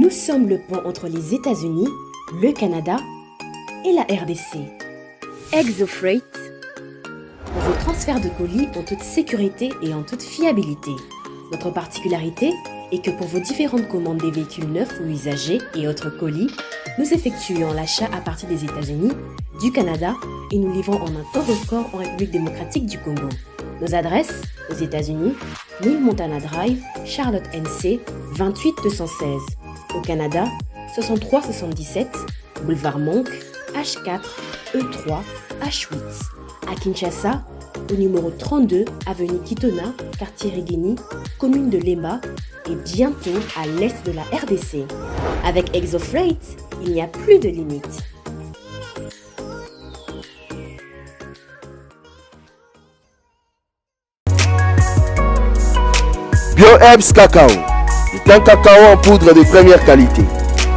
Nous sommes le pont entre les États-Unis, le Canada et la RDC. ExoFreight, pour vos transferts de colis en toute sécurité et en toute fiabilité. Notre particularité est que pour vos différentes commandes des véhicules neufs ou usagés et autres colis, nous effectuons l'achat à partir des États-Unis, du Canada et nous livrons en un temps record en République démocratique du Congo. Nos adresses, aux États-Unis, 1000 Montana Drive, Charlotte NC, 28216. Au Canada, 6377, Boulevard Monk, H4, E3, H8. À Kinshasa, au numéro 32, avenue Kitona, quartier Rigeni, commune de Lemba, et bientôt à l'est de la RDC. Avec ExoFreight, il n'y a plus de limites. BioHerbs Cacao est un cacao en poudre de première qualité,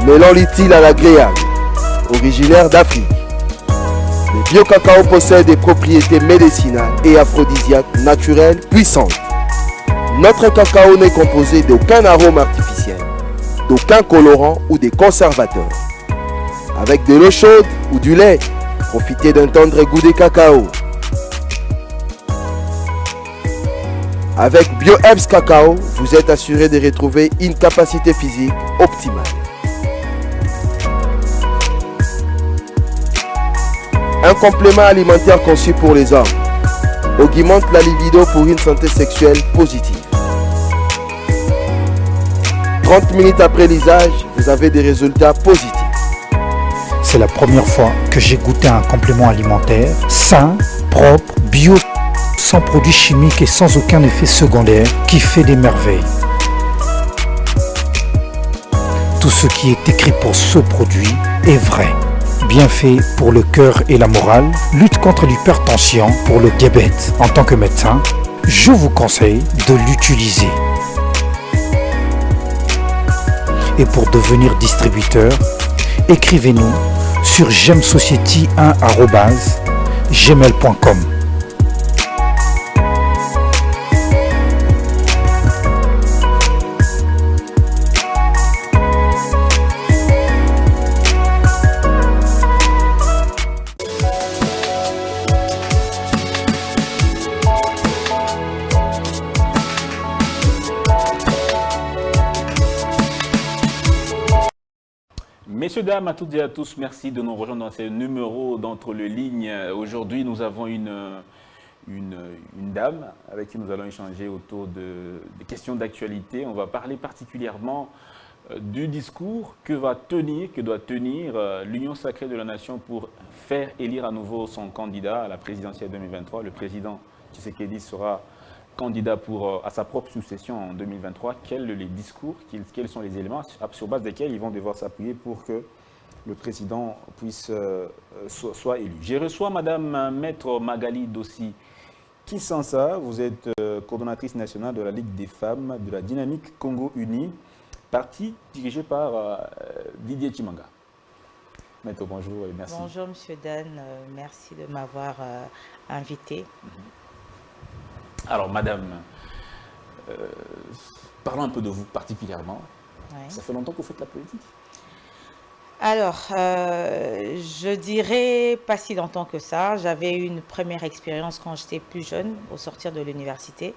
mêlant l'utile à l'agréable, originaire d'Afrique. Le bio-cacao possède des propriétés médicinales et aphrodisiaques naturelles puissantes. Notre cacao n'est composé d'aucun arôme artificiel, d'aucun colorant ou des conservateurs. Avec de l'eau chaude ou du lait, profitez d'un tendre goût de cacao. Avec BioHerbs Cacao, vous êtes assuré de retrouver une capacité physique optimale. Un complément alimentaire conçu pour les hommes augmente la libido pour une santé sexuelle positive. 30 minutes après l'usage, vous avez des résultats positifs. C'est la première fois que j'ai goûté un complément alimentaire sain, propre, bio, sans produits chimiques et sans aucun effet secondaire qui fait des merveilles. Tout ce qui est écrit pour ce produit est vrai. Bienfait pour le cœur et la morale, lutte contre l'hypertension, pour le diabète. En tant que médecin, je vous conseille de l'utiliser. Et pour devenir distributeur, écrivez-nous sur gemsociety1@gmail.com. Messieurs, dames, à toutes et à tous, merci de nous rejoindre dans ce numéro d'Entre les lignes. Aujourd'hui, nous avons une dame avec qui nous allons échanger autour de questions d'actualité. On va parler particulièrement du discours que doit tenir l'Union sacrée de la nation pour faire élire à nouveau son candidat à la présidentielle 2023. Le président Tshisekedi sera candidat à sa propre succession en 2023, quels sont les éléments sur base desquels ils vont devoir s'appuyer pour que le président puisse soit élu. Je reçois Madame Maître Magali Dossi Kisansa, vous êtes coordonnatrice nationale de la Ligue des femmes de la Dynamique Congo Uni, parti dirigé par Didier Chimanga. Maître, bonjour et merci. Bonjour Monsieur Dan, merci de m'avoir invité. Alors, madame, parlons un peu de vous particulièrement. Ouais. Ça fait longtemps que vous faites la politique? Alors, je dirais pas si longtemps que ça. J'avais eu une première expérience quand j'étais plus jeune, au sortir de l'université.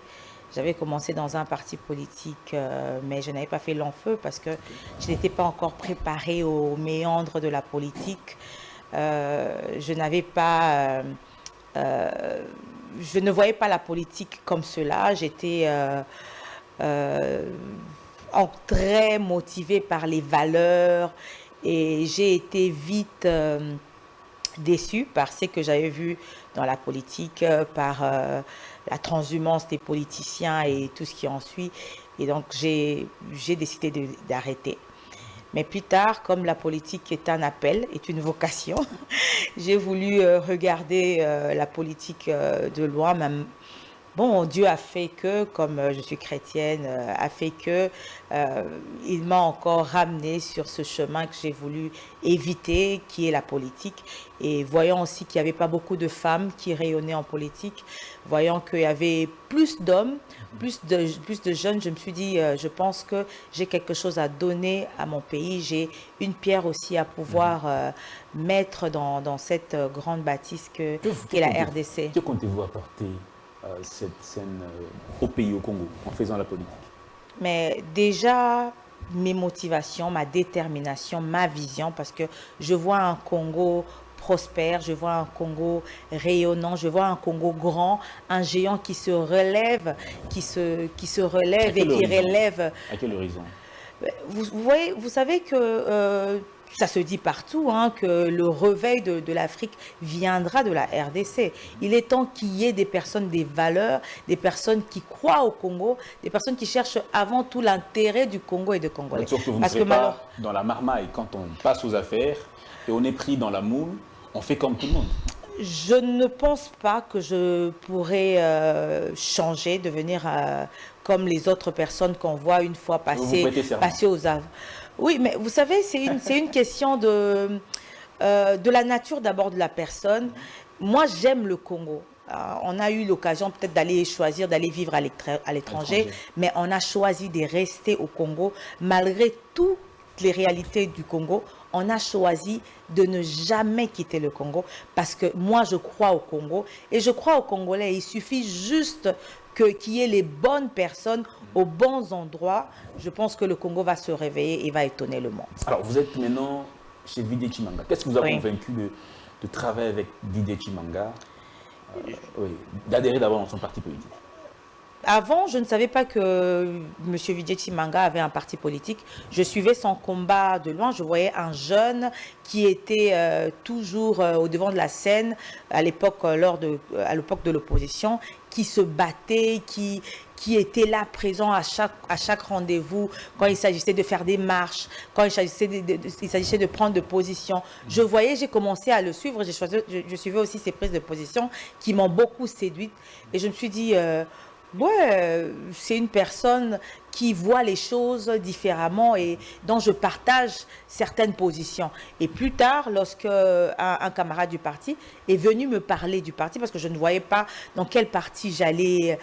J'avais commencé dans un parti politique, mais je n'avais pas fait long feu parce que je n'étais pas encore préparée aux méandres de la politique. Je ne voyais pas la politique comme cela. J'étais très motivée par les valeurs et j'ai été vite déçue par ce que j'avais vu dans la politique, par la transhumance des politiciens et tout ce qui en suit. Et donc, j'ai décidé d'arrêter. Mais plus tard, comme la politique est un appel, est une vocation, j'ai voulu regarder la politique de loin, bon, Dieu a fait que, comme je suis chrétienne, a fait que il m'a encore ramené sur ce chemin que j'ai voulu éviter, qui est la politique. Et voyant aussi qu'il n'y avait pas beaucoup de femmes qui rayonnaient en politique, voyant qu'il y avait plus d'hommes, plus de jeunes, je me suis dit, je pense que j'ai quelque chose à donner à mon pays. J'ai une pierre aussi à pouvoir mettre dans cette grande bâtisse qu'est la RDC. Que comptez-vous apporter cette scène au pays, au Congo, en faisant la politique? Mais déjà, mes motivations, ma détermination, ma vision, parce que je vois un Congo prospère, je vois un Congo rayonnant, je vois un Congo grand, un géant qui se relève, qui se relève et qui relève. À quel horizon? Vous voyez, vous savez que ça se dit partout, hein, que le réveil de l'Afrique viendra de la RDC. Il est temps qu'il y ait des personnes, des valeurs, des personnes qui croient au Congo, des personnes qui cherchent avant tout l'intérêt du Congo et des Congolais. Sauf que vous ne serez pas dans la marmaille. Quand on passe aux affaires et on est pris dans la moule, on fait comme tout le monde. Je ne pense pas que je pourrais changer, devenir comme les autres personnes qu'on voit une fois passer aux aveux. Oui, mais vous savez, c'est une question de la nature d'abord de la personne. Moi, j'aime le Congo. On a eu l'occasion peut-être d'aller choisir, d'aller vivre à l'étranger, mais on a choisi de rester au Congo. Malgré toutes les réalités du Congo, on a choisi de ne jamais quitter le parce que moi, je crois au Congo et je crois aux Congolais. Il suffit juste qu'il y ait les bonnes personnes aux bons endroits. Je pense que le Congo va se réveiller et va étonner le monde. Alors, vous êtes maintenant chez Didier Tshimanga. Qu'est-ce qui vous a convaincu de travailler avec Didier Tshimanga, d'adhérer d'abord dans son parti politique? Avant, je ne savais pas que M. Didier Tshimanga avait un parti politique. Je suivais son combat de loin. Je voyais un jeune qui était toujours au devant de la scène à l'époque de l'opposition, qui se battait, qui était là présent à chaque rendez-vous, quand il s'agissait de faire des marches, quand il s'agissait de prendre de position. Je voyais, j'ai commencé à le suivre, je suivais aussi ses prises de position qui m'ont beaucoup séduite. Et je me suis dit... ouais, c'est une personne qui voit les choses différemment et dont je partage certaines positions. Et plus tard, lorsque un camarade du parti est venu me parler du parti, parce que je ne voyais pas dans quel parti j'allais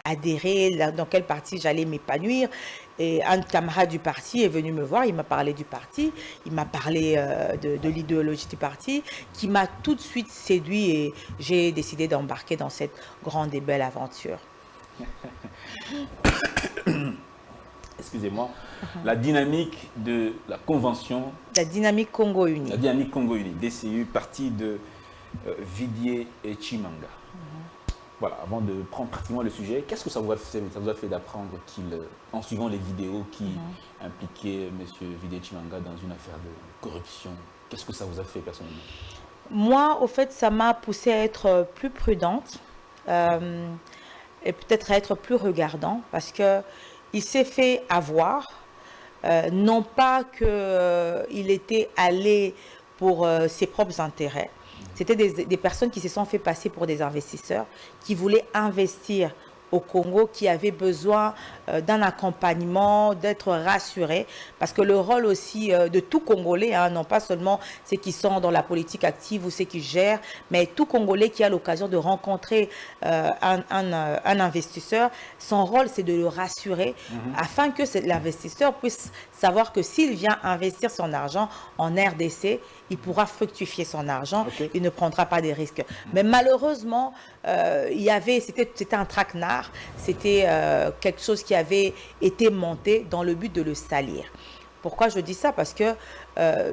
adhérer, dans quel parti j'allais m'épanouir, et un camarade du parti est venu me voir, il m'a parlé du parti, il m'a parlé de l'idéologie du parti, qui m'a tout de suite séduit et j'ai décidé d'embarquer dans cette grande et belle aventure. Excusez-moi, la dynamique de la convention... La dynamique Congo Uni. La dynamique Congo Uni, DCU, parti de Didier Tshimanga. Voilà, avant de prendre pratiquement le sujet, qu'est-ce que ça vous a fait d'apprendre en suivant les vidéos qui impliquaient M. Didier Tshimanga dans une affaire de corruption? Qu'est-ce que ça vous a fait personnellement? Moi, au fait, ça m'a poussée à être plus prudente. Et peut-être à être plus regardant parce qu'il s'est fait avoir, non pas qu'il était allé pour ses propres intérêts. C'était des personnes qui se sont fait passer pour des investisseurs, qui voulaient investir au Congo, qui avaient besoin d'un accompagnement, d'être rassurés, parce que le rôle aussi de tout Congolais, hein, non pas seulement ceux qui sont dans la politique active ou ceux qui gèrent, mais tout Congolais qui a l'occasion de rencontrer un investisseur, son rôle c'est de le rassurer afin que l'investisseur puisse savoir que s'il vient investir son argent en RDC, il pourra fructifier son argent, il ne prendra pas des risques. Mais malheureusement, c'était un traquenard, c'était quelque chose qui avait été monté dans le but de le salir. Pourquoi je dis ça? Parce que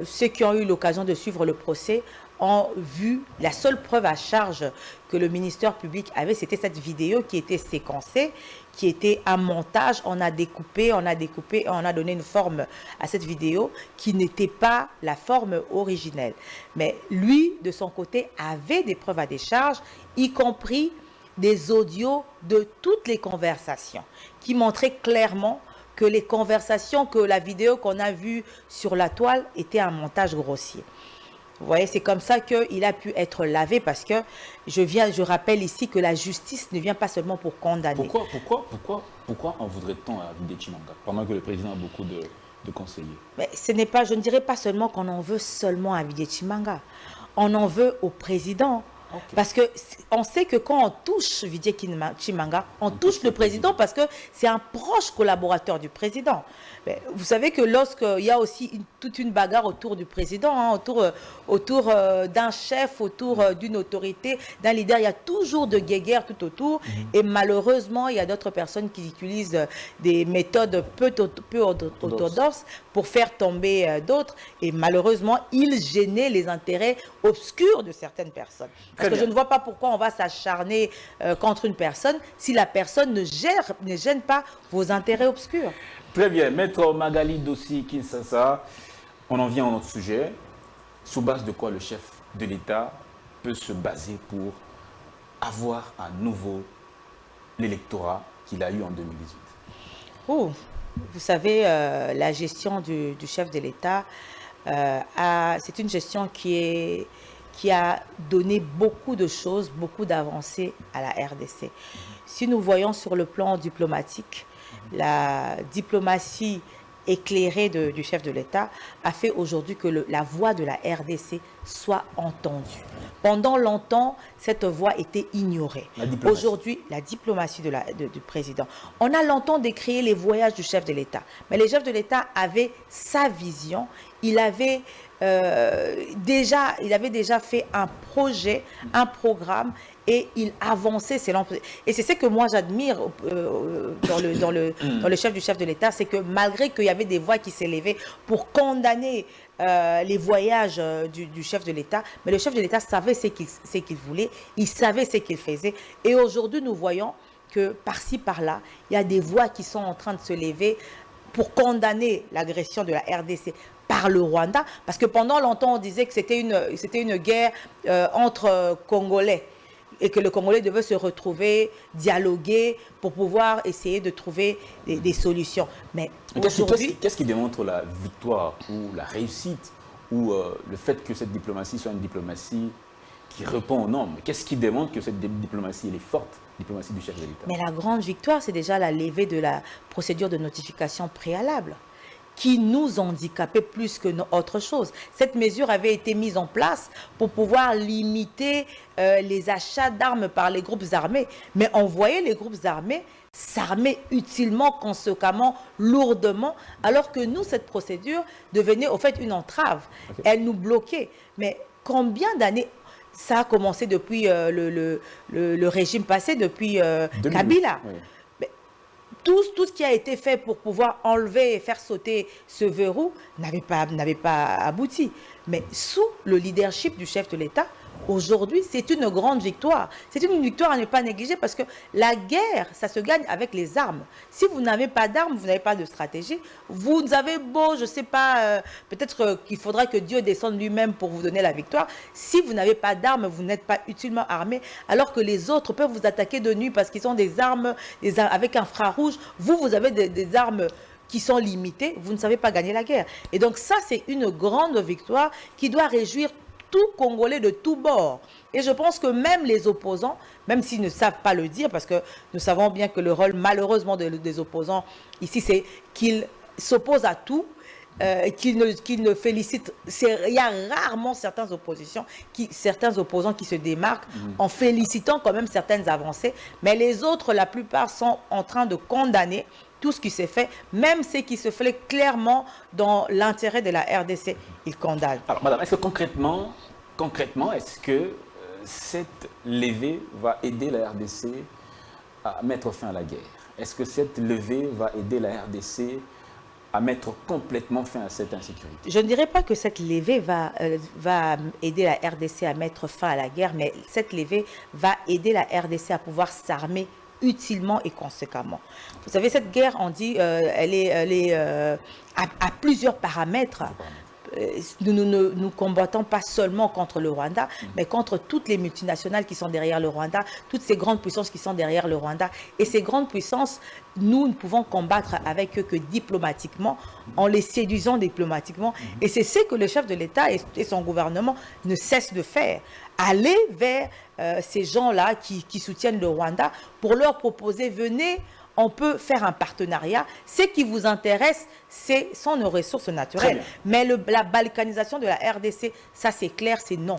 ceux qui ont eu l'occasion de suivre le procès ont vu la seule preuve à charge que le ministère public avait, c'était cette vidéo qui était séquencée, qui était un montage. On a découpé, on a donné une forme à cette vidéo qui n'était pas la forme originelle. Mais lui, de son côté, avait des preuves à décharge, y compris des audios de toutes les conversations, qui montraient clairement que les conversations, que la vidéo qu'on a vue sur la toile était un montage grossier. Vous voyez, c'est comme ça qu'il a pu être lavé parce que je rappelle ici que la justice ne vient pas seulement pour condamner. Pourquoi en voudrait-on à vider Chimanga pendant que le président a beaucoup de conseillers? Mais ce n'est pas, je ne dirais pas seulement qu'on en veut seulement à Vijay Chimanga. On en veut au président. Ok. Parce qu'on sait que quand on touche Vijay Chimanga, on touche le président parce que c'est un proche collaborateur du président. Mais vous savez que lorsqu'il y a aussi toute une bagarre autour du président, hein, autour d'un chef, autour d'une autorité, d'un leader, il y a toujours de guéguerres tout autour. Et malheureusement, il y a d'autres personnes qui utilisent des méthodes peu orthodoxes pour faire tomber d'autres. Et malheureusement, ils gênaient les intérêts obscurs de certaines personnes. Parce que je ne vois pas pourquoi on va s'acharner contre une personne si la personne ne gêne pas vos intérêts obscurs. Très bien. Maître Magali Dossi Kinsassa, on en vient à notre sujet. Sous base de quoi le chef de l'État peut se baser pour avoir à nouveau l'électorat qu'il a eu en 2018? Oh, vous savez, la gestion du chef de l'État, c'est une gestion qui a donné beaucoup de choses, beaucoup d'avancées à la RDC. Si nous voyons sur le plan diplomatique, la diplomatie éclairée du chef de l'État a fait aujourd'hui que la voix de la RDC soit entendue. Pendant longtemps, cette voix était ignorée. Aujourd'hui, la diplomatie du président. On a longtemps décrié les voyages du chef de l'État. Mais le chef de l'État avait sa vision. Il avait déjà fait un projet, un programme, et il avançait selon. Et c'est ce que moi j'admire dans le chef de l'État, c'est que malgré qu'il y avait des voix qui s'élevaient pour condamner les voyages du chef de l'État, mais le chef de l'État savait ce qu'il voulait, il savait ce qu'il faisait. Et aujourd'hui, nous voyons que par-ci, par-là, il y a des voix qui sont en train de se lever pour condamner l'agression de la RDC par le Rwanda, parce que pendant longtemps, on disait que c'était une guerre entre Congolais, et que le Congolais devait se retrouver, dialoguer pour pouvoir essayer de trouver des solutions. Mais aujourd'hui... Qu'est-ce qui démontre la victoire ou la réussite ou le fait que cette diplomatie soit une diplomatie qui répond aux normes? Qu'est-ce qui démontre que cette diplomatie elle est forte, diplomatie du chef de l'État? Mais la grande victoire, c'est déjà la levée de la procédure de notification préalable, qui nous handicapait plus que autre chose. Cette mesure avait été mise en place pour pouvoir limiter les achats d'armes par les groupes armés. Mais on voyait les groupes armés s'armer utilement, conséquemment, lourdement, alors que nous, cette procédure devenait au fait une entrave. Okay. Elle nous bloquait. Mais combien d'années... Ça a commencé depuis le régime passé, depuis Kabila. Oui. Tout ce qui a été fait pour pouvoir enlever et faire sauter ce verrou n'avait pas abouti. Mais sous le leadership du chef de l'État, aujourd'hui, c'est une grande victoire. C'est une victoire à ne pas négliger parce que la guerre, ça se gagne avec les armes. Si vous n'avez pas d'armes, vous n'avez pas de stratégie. Vous avez beau, je ne sais pas, peut-être qu'il faudra que Dieu descende lui-même pour vous donner la victoire. Si vous n'avez pas d'armes, vous n'êtes pas utilement armé, alors que les autres peuvent vous attaquer de nuit parce qu'ils ont des armes avec infrarouge. Vous avez des armes qui sont limitées. Vous ne savez pas gagner la guerre. Et donc ça, c'est une grande victoire qui doit réjouir tout Congolais de tous bords. Et je pense que même les opposants, même s'ils ne savent pas le dire, parce que nous savons bien que le rôle malheureusement des opposants ici, c'est qu'ils s'opposent à tout, qu'ils ne félicitent. Il y a rarement certains opposants qui se démarquent en félicitant quand même certaines avancées, mais les autres, la plupart, sont en train de condamner tout ce qui s'est fait, même ce qui se fait clairement dans l'intérêt de la RDC, ils condamnent. Alors, madame, est-ce que concrètement, est-ce que cette levée va aider la RDC à mettre fin à la guerre? Est-ce que cette levée va aider la RDC à mettre complètement fin à cette insécurité? Je ne dirais pas que cette levée va aider la RDC à mettre fin à la guerre, mais cette levée va aider la RDC à pouvoir s'armer utilement et conséquemment. Vous savez, cette guerre, on dit, elle est à plusieurs paramètres. nous combattons pas seulement contre le Rwanda, mais contre toutes les multinationales qui sont derrière le Rwanda, toutes ces grandes puissances qui sont derrière le Rwanda. Et ces grandes puissances, nous ne pouvons combattre avec eux que diplomatiquement, en les séduisant diplomatiquement. Et c'est ce que le chef de l'État et son gouvernement ne cessent de faire. Aller vers ces gens-là qui soutiennent le Rwanda pour leur proposer, venez, on peut faire un partenariat. Ce qui vous intéresse, sont nos ressources naturelles. Mais la balkanisation de la RDC, ça c'est clair, c'est non.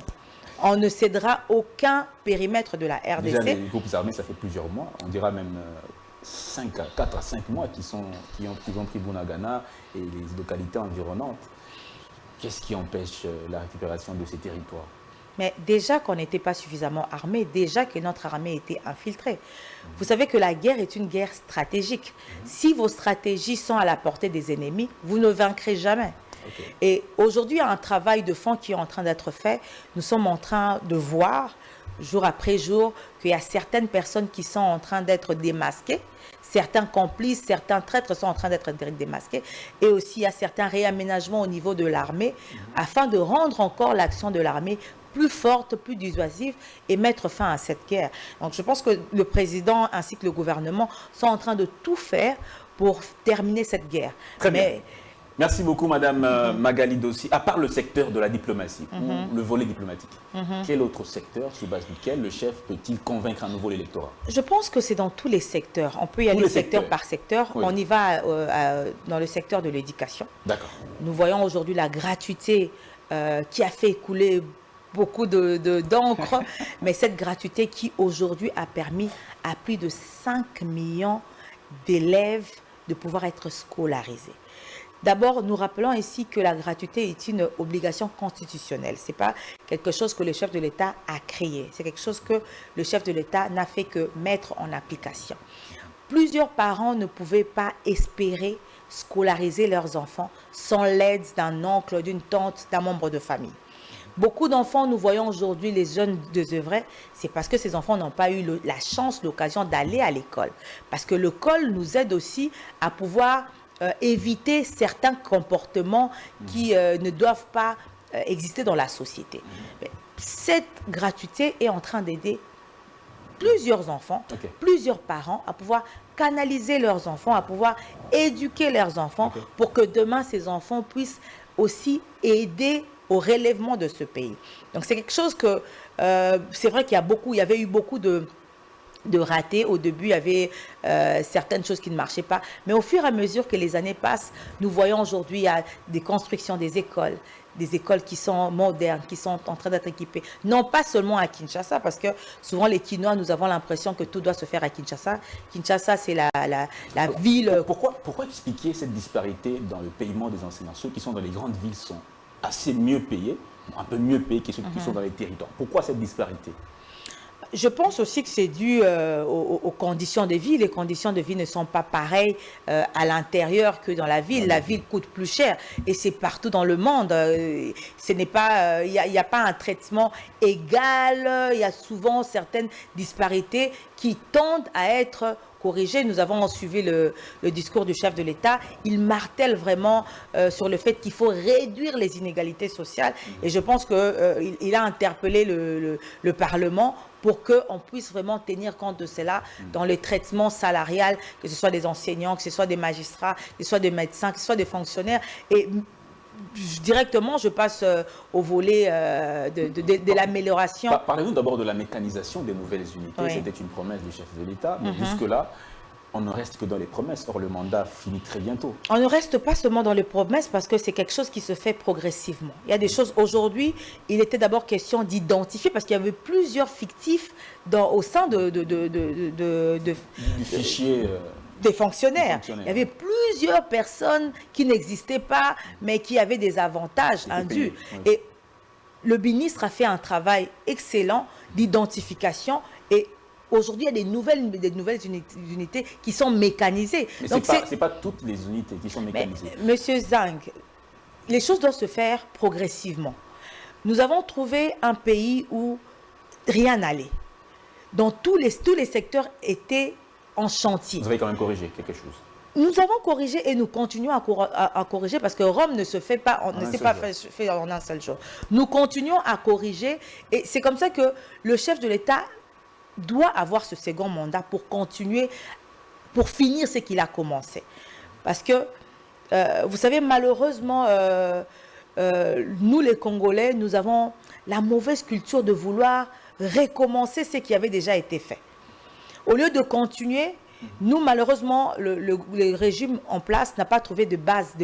On ne cédera aucun périmètre de la RDC. Déjà, les groupes armés, ça fait plusieurs mois, on dira même 4 à 5 mois qui ont pris Bunagana et les localités environnantes. Qu'est-ce qui empêche la récupération de ces territoires? Mais déjà qu'on n'était pas suffisamment armé, déjà que notre armée était infiltrée. Vous savez que la guerre est une guerre stratégique. Si vos stratégies sont à la portée des ennemis, vous ne vaincrez jamais. Okay. Et aujourd'hui, il y a un travail de fond qui est en train d'être fait. Nous sommes en train de voir, jour après jour, qu'il y a certaines personnes qui sont en train d'être démasquées. Certains complices, certains traîtres sont en train d'être démasqués. Et aussi, il y a certains réaménagements au niveau de l'armée afin de rendre encore l'action de l'armée plus forte, plus dissuasive et mettre fin à cette guerre. Donc je pense que le président ainsi que le gouvernement sont en train de tout faire pour terminer cette guerre. Très bien. Merci beaucoup, Madame Magali Dossi. À part le secteur de la diplomatie, ou le volet diplomatique, quel autre secteur, sur base duquel le chef peut-il convaincre à nouveau l'électorat? Je pense que c'est dans tous les secteurs. On peut y aller secteur par secteur. Oui. On y va dans le secteur de l'éducation. D'accord. Nous voyons aujourd'hui la gratuité qui a fait écouler beaucoup d'encre, mais cette gratuité qui aujourd'hui a permis à plus de 5 millions d'élèves de pouvoir être scolarisés. D'abord, nous rappelons ici que la gratuité est une obligation constitutionnelle. Ce n'est pas quelque chose que le chef de l'État a créé. C'est quelque chose que le chef de l'État n'a fait que mettre en application. Plusieurs parents ne pouvaient pas espérer scolariser leurs enfants sans l'aide d'un oncle, d'une tante, d'un membre de famille. Beaucoup d'enfants, nous voyons aujourd'hui les jeunes désœuvrés, c'est parce que ces enfants n'ont pas eu la chance, l'occasion d'aller à l'école. Parce que l'école nous aide aussi à pouvoir éviter certains comportements qui ne doivent pas exister dans la société. Mais cette gratuité est en train d'aider plusieurs enfants, plusieurs parents à pouvoir canaliser leurs enfants, à pouvoir éduquer leurs enfants pour que demain ces enfants puissent aussi aider au relèvement de ce pays. Donc c'est quelque chose que, c'est vrai qu'il y avait eu beaucoup de ratés. Au début, il y avait certaines choses qui ne marchaient pas. Mais au fur et à mesure que les années passent, nous voyons aujourd'hui, il y a des constructions des écoles qui sont modernes, qui sont en train d'être équipées. Non pas seulement à Kinshasa, parce que souvent les Kinois, nous avons l'impression que tout doit se faire à Kinshasa. Kinshasa, c'est la ville... Pourquoi expliquer cette disparité dans le paiement des enseignants? Ceux qui sont dans les grandes villes sont assez mieux payés, un peu mieux payés que ceux qui sont dans les territoires. Pourquoi cette disparité? Je pense aussi que c'est dû aux conditions de vie. Les conditions de vie ne sont pas pareilles à l'intérieur que dans la ville. La ville coûte plus cher et c'est partout dans le monde. Ce n'est pas, il n'y a pas un traitement égal. Il y a souvent certaines disparités qui tendent à être corrigées. Nous avons suivi le discours du chef de l'État. Il martèle vraiment sur le fait qu'il faut réduire les inégalités sociales. Et je pense qu'il a interpellé le Parlement pour qu'on puisse vraiment tenir compte de cela dans le traitement salarial, que ce soit des enseignants, que ce soit des magistrats, que ce soit des médecins, que ce soit des fonctionnaires. Et directement, je passe au volet de l'amélioration. Parlez-nous d'abord de la mécanisation des nouvelles unités. Oui. C'était une promesse du chef de l'État, mais jusque-là, on ne reste que dans les promesses. Or, le mandat finit très bientôt. On ne reste pas seulement dans les promesses parce que c'est quelque chose qui se fait progressivement. Il y a des choses, aujourd'hui, il était d'abord question d'identifier parce qu'il y avait plusieurs fictifs au sein du fichier... Des fonctionnaires. Il y avait plusieurs personnes qui n'existaient pas, mais qui avaient des avantages indus. Oui. Et le ministre a fait un travail excellent d'identification et aujourd'hui, il y a des nouvelles unités qui sont mécanisées. Mais ce n'est pas toutes les unités qui sont mécanisées. Mais, Monsieur Zang, les choses doivent se faire progressivement. Nous avons trouvé un pays où rien n'allait. Dans tous les secteurs étaient en chantier. Vous avez quand même corrigé quelque chose. Nous avons corrigé et nous continuons à corriger parce que Rome ne se fait pas, ne s'est pas fait en un seul jour. Nous continuons à corriger et c'est comme ça que le chef de l'État doit avoir ce second mandat pour continuer, pour finir ce qu'il a commencé. Parce que, vous savez, malheureusement, nous les Congolais, nous avons la mauvaise culture de vouloir recommencer ce qui avait déjà été fait. Au lieu de continuer, nous, malheureusement, le régime en place n'a pas trouvé de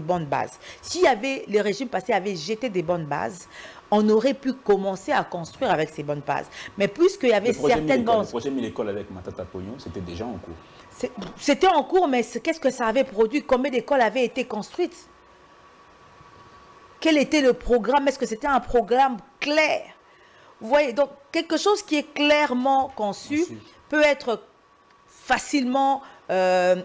bonnes bases. Si les régimes passés avaient jeté des bonnes bases, on aurait pu commencer à construire avec ces bonnes bases. Mais puisqu'il y avait certaines bases... Le projet Mille-Écoles avec Matata Pognon, c'était déjà en cours. C'était en cours, mais qu'est-ce que ça avait produit? Combien d'écoles avaient été construites? Quel était le programme? Est-ce que c'était un programme clair? Vous voyez, donc quelque chose qui est clairement conçu peut être facilement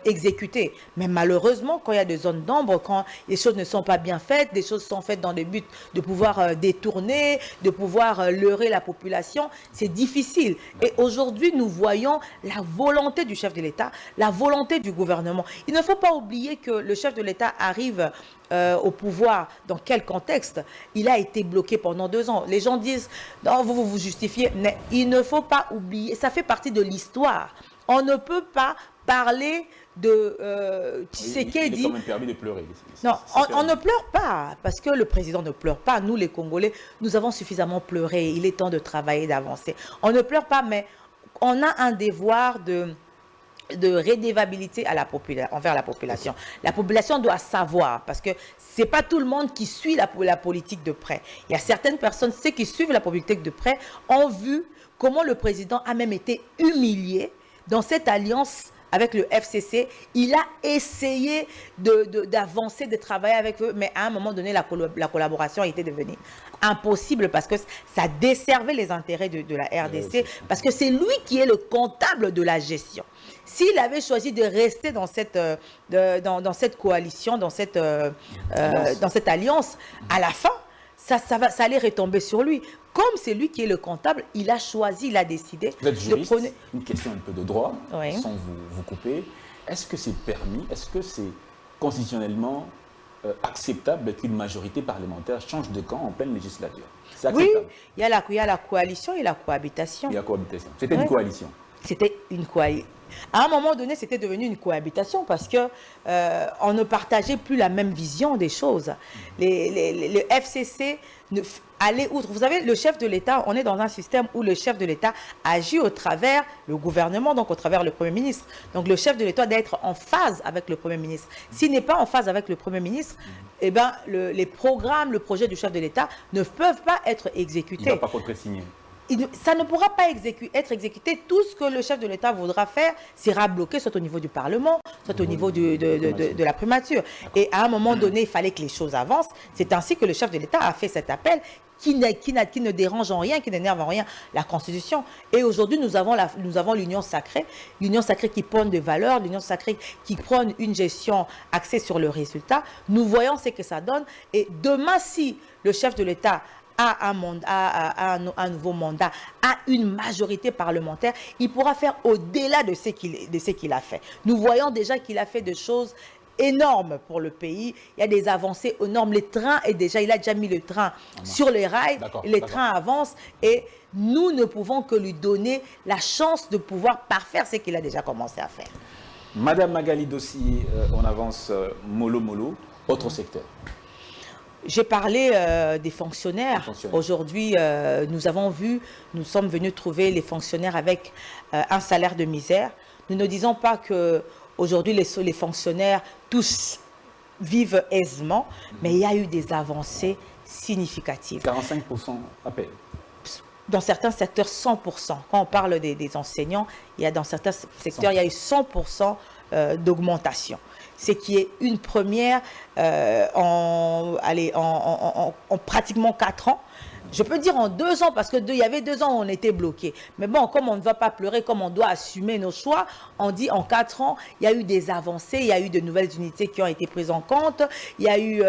exécuté. Mais malheureusement, quand il y a des zones d'ombre, quand les choses ne sont pas bien faites, des choses sont faites dans le but de pouvoir détourner, de pouvoir leurrer la population, c'est difficile. Et aujourd'hui, nous voyons la volonté du chef de l'État, la volonté du gouvernement. Il ne faut pas oublier que le chef de l'État arrive au pouvoir. Dans quel contexte? Il a été bloqué pendant 2 ans. Les gens disent, non, vous justifiez, mais il ne faut pas oublier, ça fait partie de l'histoire. On ne peut pas parler de Tshisekedi. Il est quand même permis de pleurer. Non, on ne pleure pas, parce que le président ne pleure pas. Nous, les Congolais, nous avons suffisamment pleuré. Il est temps de travailler, d'avancer. On ne pleure pas, mais on a un devoir de redevabilité envers la population. La population doit savoir, parce que ce n'est pas tout le monde qui suit la politique de près. Il y a certaines personnes, ceux qui suivent la politique de près, ont vu comment le président a même été humilié dans cette alliance avec le FCC. Il a essayé d'avancer, de travailler avec eux, mais à un moment donné, la collaboration était devenue impossible parce que ça desservait les intérêts de la RDC, parce que c'est lui qui est le comptable de la gestion. S'il avait choisi de rester dans cette coalition, dans cette alliance, à la fin, ça allait retomber sur lui. Comme c'est lui qui est le comptable, il a choisi, il a décidé. Vous êtes juriste, une question un peu de droit, oui, sans vous couper. Est-ce que c'est permis, est-ce que c'est constitutionnellement acceptable qu'une majorité parlementaire change de camp en pleine législature? C'est acceptable? Oui, il y a la coalition et la cohabitation. Il y a cohabitation. C'était une coalition. C'était une coalition. À un moment donné, c'était devenu une cohabitation parce que on ne partageait plus la même vision des choses. Le FCC allait outre. Vous savez, le chef de l'État, on est dans un système où le chef de l'État agit au travers le gouvernement, donc au travers le Premier ministre. Donc le chef de l'État doit être en phase avec le Premier ministre. S'il n'est pas en phase avec le Premier ministre, eh ben, les programmes, le projet du chef de l'État ne peuvent pas être exécutés. Il ne va pas contresigner. Ça ne pourra pas être exécuté. Tout ce que le chef de l'État voudra faire sera bloqué, soit au niveau du Parlement, soit au niveau de la primature. Et à un moment donné, il fallait que les choses avancent. C'est ainsi que le chef de l'État a fait cet appel qui ne dérange en rien, qui n'énerve en rien la Constitution. Et aujourd'hui, nous avons l'union sacrée qui prône des valeurs, l'union sacrée qui prône une gestion axée sur le résultat. Nous voyons ce que ça donne. Et demain, si le chef de l'État a un nouveau mandat, a une majorité parlementaire, il pourra faire au-delà de ce qu'il a fait. Nous voyons déjà qu'il a fait des choses énormes pour le pays. Il y a des avancées énormes. Il a déjà mis le train sur les rails. Les trains avancent et nous ne pouvons que lui donner la chance de pouvoir parfaire ce qu'il a déjà commencé à faire. Madame Magali Dossier, on avance mollo, autre secteur. J'ai parlé des fonctionnaires. Aujourd'hui, nous sommes venus trouver les fonctionnaires avec un salaire de misère. Nous ne disons pas que aujourd'hui les fonctionnaires tous vivent aisément, mais il y a eu des avancées significatives. 45% à peine. Dans certains secteurs, 100%. Quand on parle des enseignants, dans certains secteurs, il y a eu 100% d'augmentation. Ce qui est une première en pratiquement 4 ans. Je peux dire en 2 ans, parce qu'il y avait 2 ans où on était bloqué. Mais bon, comme on ne va pas pleurer, comme on doit assumer nos choix, on dit en 4 ans, il y a eu des avancées, il y a eu de nouvelles unités qui ont été prises en compte, il y a eu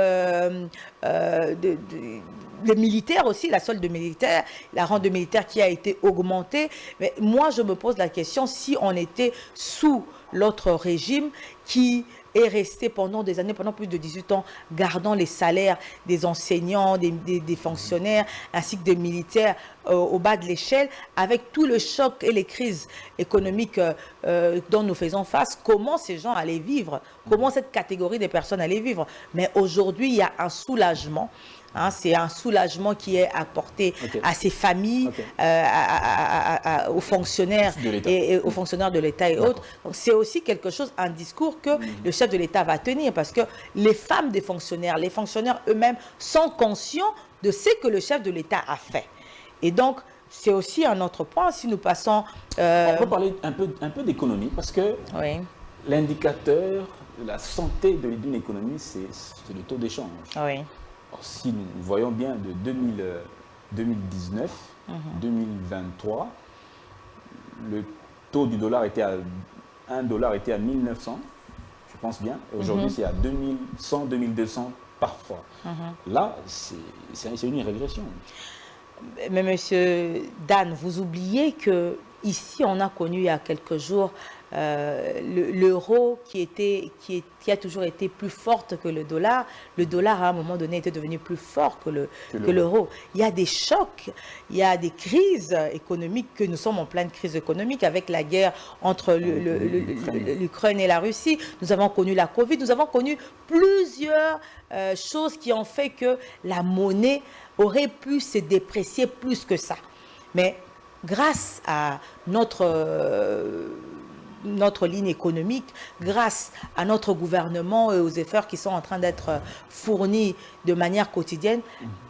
les militaires aussi, la solde de militaires, la rente de militaires qui a été augmentée. Mais moi, je me pose la question, si on était sous l'autre régime qui est resté pendant des années, pendant plus de 18 ans, gardant les salaires des enseignants, des fonctionnaires, ainsi que des militaires au bas de l'échelle, avec tout le choc et les crises économiques dont nous faisons face, comment ces gens allaient vivre, comment cette catégorie de personnes allait vivre. Mais aujourd'hui, il y a un soulagement. Hein, c'est un soulagement qui est apporté à ces familles, aux fonctionnaires et aux fonctionnaires de l'État et autres. Donc c'est aussi quelque chose, un discours que le chef de l'État va tenir, parce que les femmes des fonctionnaires, les fonctionnaires eux-mêmes sont conscients de ce que le chef de l'État a fait. Et donc c'est aussi un autre point. Si nous passons, on peut parler un peu d'économie, parce que l'indicateur de la santé d'une économie, c'est le taux d'échange. Oui. Si nous voyons bien de 2019, 2023, le taux du dollar était à 1 dollar était à 1900, je pense bien, et aujourd'hui c'est à 2100, 2200 parfois. Là, c'est une régression. Mais monsieur Dan, vous oubliez que ici on a connu il y a quelques jours l'euro qui a toujours été plus forte que le dollar. Le dollar, à un moment donné, était devenu plus fort que l'euro. Il y a des chocs, il y a des crises économiques, que nous sommes en pleine crise économique avec la guerre entre l'Ukraine et la Russie. Nous avons connu la Covid, nous avons connu plusieurs choses qui ont fait que la monnaie aurait pu se déprécier plus que ça. Mais grâce à notre ligne économique, grâce à notre gouvernement et aux efforts qui sont en train d'être fournis de manière quotidienne,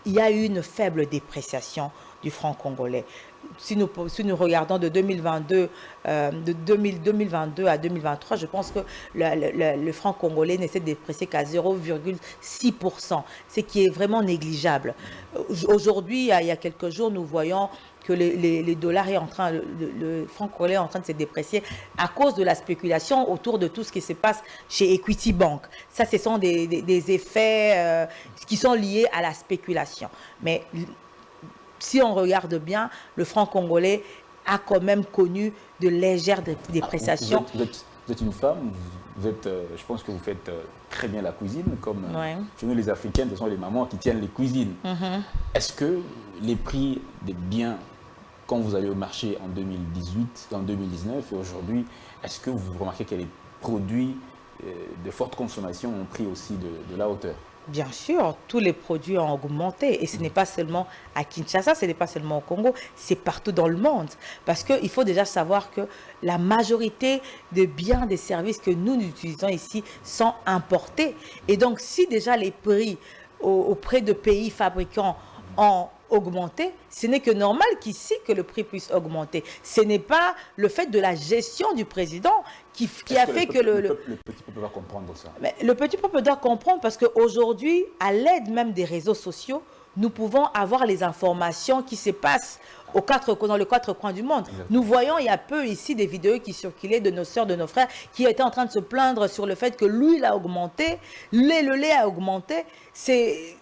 il y a eu une faible dépréciation du franc congolais. Si nous regardons de 2022 à 2023, je pense que le franc congolais ne s'est déprécié qu'à 0,6%, ce qui est vraiment négligeable. Aujourd'hui, il y a quelques jours, nous voyons que le dollar est en train, le franc congolais est en train de se déprécier à cause de la spéculation autour de tout ce qui se passe chez Equity Bank. Ça, ce sont des effets qui sont liés à la spéculation. Mais si on regarde bien, le franc congolais a quand même connu de légères dépréciations. Vous êtes une femme, je pense que vous faites très bien la cuisine, comme chez nous les Africaines, ce sont les mamans qui tiennent les cuisines. Est-ce que les prix des biens, quand vous allez au marché en 2018, en 2019 et aujourd'hui, est-ce que vous remarquez que les produits de forte consommation ont pris aussi de la hauteur? Bien sûr, tous les produits ont augmenté et ce n'est pas seulement à Kinshasa, ce n'est pas seulement au Congo, c'est partout dans le monde. Parce qu'il faut déjà savoir que la majorité des biens, des services que nous utilisons ici sont importés. Et donc, si déjà les prix auprès de pays fabricants ont augmenté, ce n'est que normal qu'ici que le prix puisse augmenter. Ce n'est pas le fait de la gestion du président qui a fait que le petit peuple doit comprendre ça. Mais le petit peuple doit comprendre parce qu'aujourd'hui, à l'aide même des réseaux sociaux, nous pouvons avoir les informations qui se passent dans les quatre coins du monde. Exactement. Nous voyons il y a peu ici des vidéos qui circulaient de nos soeurs, de nos frères, qui étaient en train de se plaindre sur le fait que l'huile a augmenté, le lait a augmenté. C'est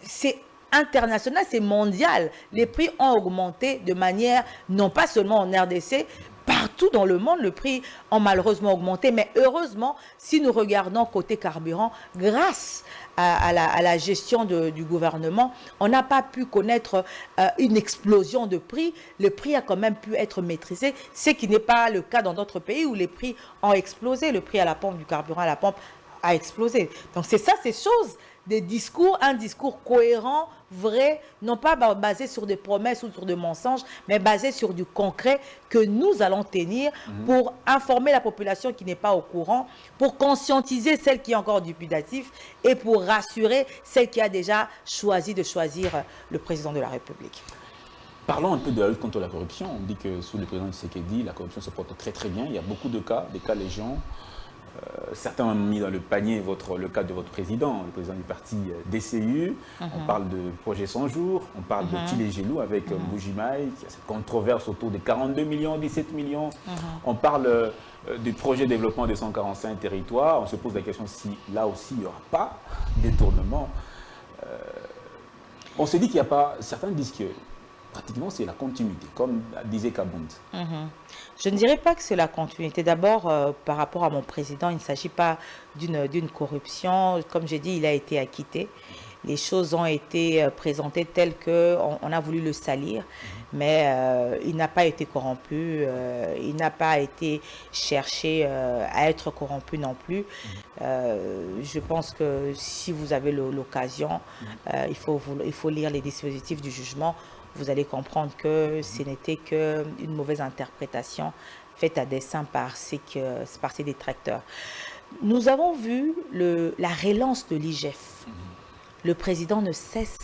international, c'est mondial. Les prix ont augmenté de manière, non pas seulement en RDC, partout dans le monde, le prix a malheureusement augmenté. Mais heureusement, si nous regardons côté carburant, grâce à la gestion du gouvernement, on n'a pas pu connaître une explosion de prix. Le prix a quand même pu être maîtrisé, ce qui n'est pas le cas dans d'autres pays où les prix ont explosé. Le prix à la pompe du carburant à la pompe a explosé. Donc c'est ça, ces choses, un discours cohérent, vrai, non pas basé sur des promesses ou sur des mensonges, mais basé sur du concret que nous allons tenir pour informer la population qui n'est pas au courant, pour conscientiser celle qui est encore dubitative et pour rassurer celle qui a déjà choisi de choisir le président de la République. Parlons un peu de la lutte contre la corruption. On dit que sous le président Tshisekedi, la corruption se porte très très bien. Il y a beaucoup de cas, des cas légion. Certains ont mis dans le panier le cas de votre président, le président du parti DCU. On parle de projet 100 jours, on parle de Tilé Gelou avec Mbujimaï, qui a cette controverse autour des 42 millions, 17 millions. On parle du projet de développement des 145 territoires. On se pose la question si là aussi il n'y aura pas de détournement. On se dit qu'il n'y a pas, certains disent que pratiquement c'est la continuité, comme disait Kabound. Je ne dirais pas que c'est la continuité. D'abord, par rapport à mon président, il ne s'agit pas d'une corruption. Comme j'ai dit, il a été acquitté. Les choses ont été présentées telles qu'on a voulu le salir, mais il n'a pas été corrompu, il n'a pas été cherché à être corrompu non plus. Je pense que si vous avez l'occasion, il faut lire les dispositifs du jugement. Vous allez comprendre que ce n'était qu'une mauvaise interprétation faite à dessein par ses détracteurs. Nous avons vu la relance de l'IGF. Le président ne cesse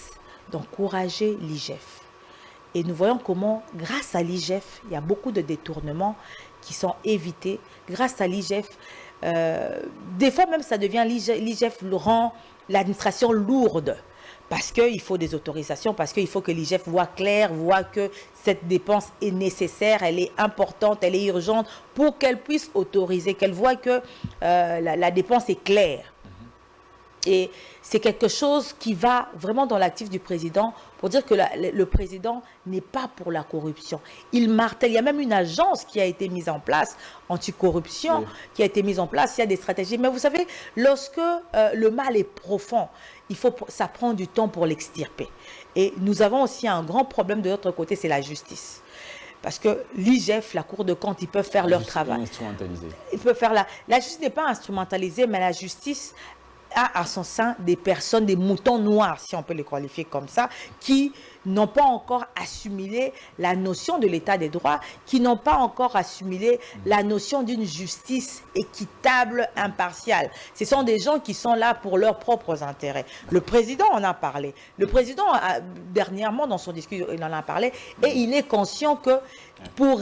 d'encourager l'IGF. Et nous voyons comment, grâce à l'IGF, il y a beaucoup de détournements qui sont évités. Grâce à l'IGF, des fois même ça devient l'IGF rend l'administration lourde. Parce qu'il faut des autorisations, parce qu'il faut que l'IGF voit clair, voit que cette dépense est nécessaire, elle est importante, elle est urgente, pour qu'elle puisse autoriser, qu'elle voit que la dépense est claire. Et c'est quelque chose qui va vraiment dans l'actif du président pour dire que le président n'est pas pour la corruption. Il martèle. Il y a même une agence qui a été mise en place, anticorruption, qui a été mise en place. Il y a des stratégies. Mais vous savez, lorsque le mal est profond, ça prend du temps pour l'extirper. Et nous avons aussi un grand problème de l'autre côté, c'est la justice. Parce que l'IGF, la Cour de compte, ils peuvent faire leur travail. Ils peuvent faire la justice n'est pas instrumentalisée, mais la justice a à son sein des personnes, des moutons noirs, si on peut les qualifier comme ça, qui n'ont pas encore assimilé la notion de l'état des droits, qui n'ont pas encore assimilé la notion d'une justice équitable, impartiale. Ce sont des gens qui sont là pour leurs propres intérêts. Le président en a parlé. Le président, dernièrement, dans son discours, il en a parlé, et il est conscient que pour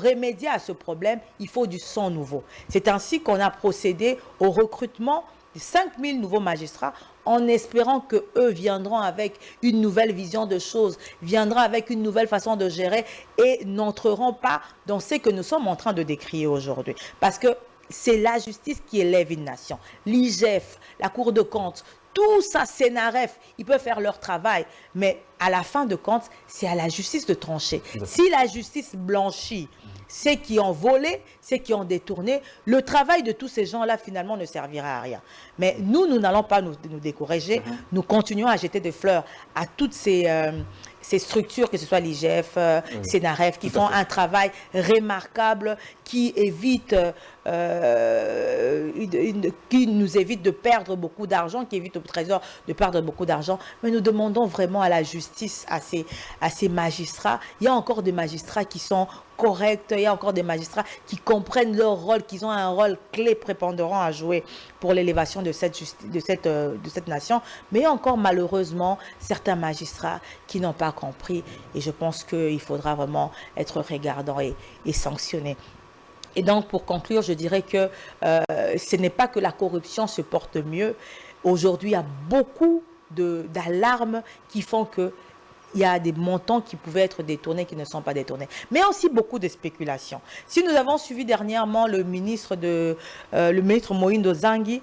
remédier à ce problème, il faut du sang nouveau. C'est ainsi qu'on a procédé au recrutement de 5000 nouveaux magistrats en espérant qu'eux viendront avec une nouvelle vision de choses, viendront avec une nouvelle façon de gérer et n'entreront pas dans ce que nous sommes en train de décrire aujourd'hui. Parce que c'est la justice qui élève une nation. L'IGF, la Cour de compte, tout ça, CNRF, ils peuvent faire leur travail, mais à la fin de compte, c'est à la justice de trancher. Si la justice blanchit ceux qui ont volé, ceux qui ont détourné, le travail de tous ces gens-là, finalement, ne servira à rien. Mais nous n'allons pas nous décourager. Nous continuons à jeter des fleurs à toutes ces structures, que ce soit l'IGF, CNRF, qui font un travail remarquable, qui nous évite de perdre beaucoup d'argent, qui évite au Trésor de perdre beaucoup d'argent. Mais nous demandons vraiment à la justice, à ces magistrats. Il y a encore des magistrats qui sont corrects, il y a encore des magistrats qui comprennent leur rôle, qui ont un rôle clé prépondérant à jouer pour l'élévation de cette nation. Mais il y a encore malheureusement certains magistrats qui n'ont pas compris. Et je pense qu'il faudra vraiment être regardant et sanctionné. Et donc, pour conclure, je dirais que ce n'est pas que la corruption se porte mieux. Aujourd'hui, il y a beaucoup d'alarmes qui font qu'il y a des montants qui pouvaient être détournés, qui ne sont pas détournés. Mais aussi beaucoup de spéculations. Si nous avons suivi dernièrement le ministre Moïndo Zangui,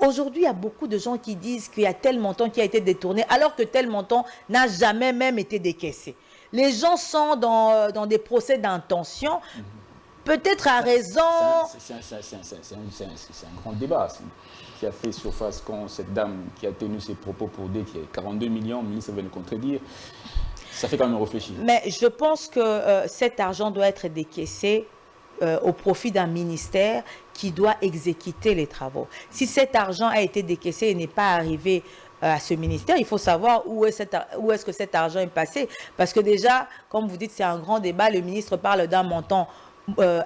aujourd'hui, il y a beaucoup de gens qui disent qu'il y a tel montant qui a été détourné, alors que tel montant n'a jamais même été décaissé. Les gens sont dans des procès d'intention. Peut-être à raison. C'est un grand débat qui a fait surface quand cette dame qui a tenu ses propos pour dire qu'il y a 42 millions, le ministre veut le contredire. Ça fait quand même réfléchir. Mais je pense que cet argent doit être décaissé au profit d'un ministère qui doit exécuter les travaux. Si cet argent a été décaissé et n'est pas arrivé à ce ministère, il faut savoir où est-ce que cet argent est passé. Parce que déjà, comme vous dites, c'est un grand débat. Le ministre parle d'un montant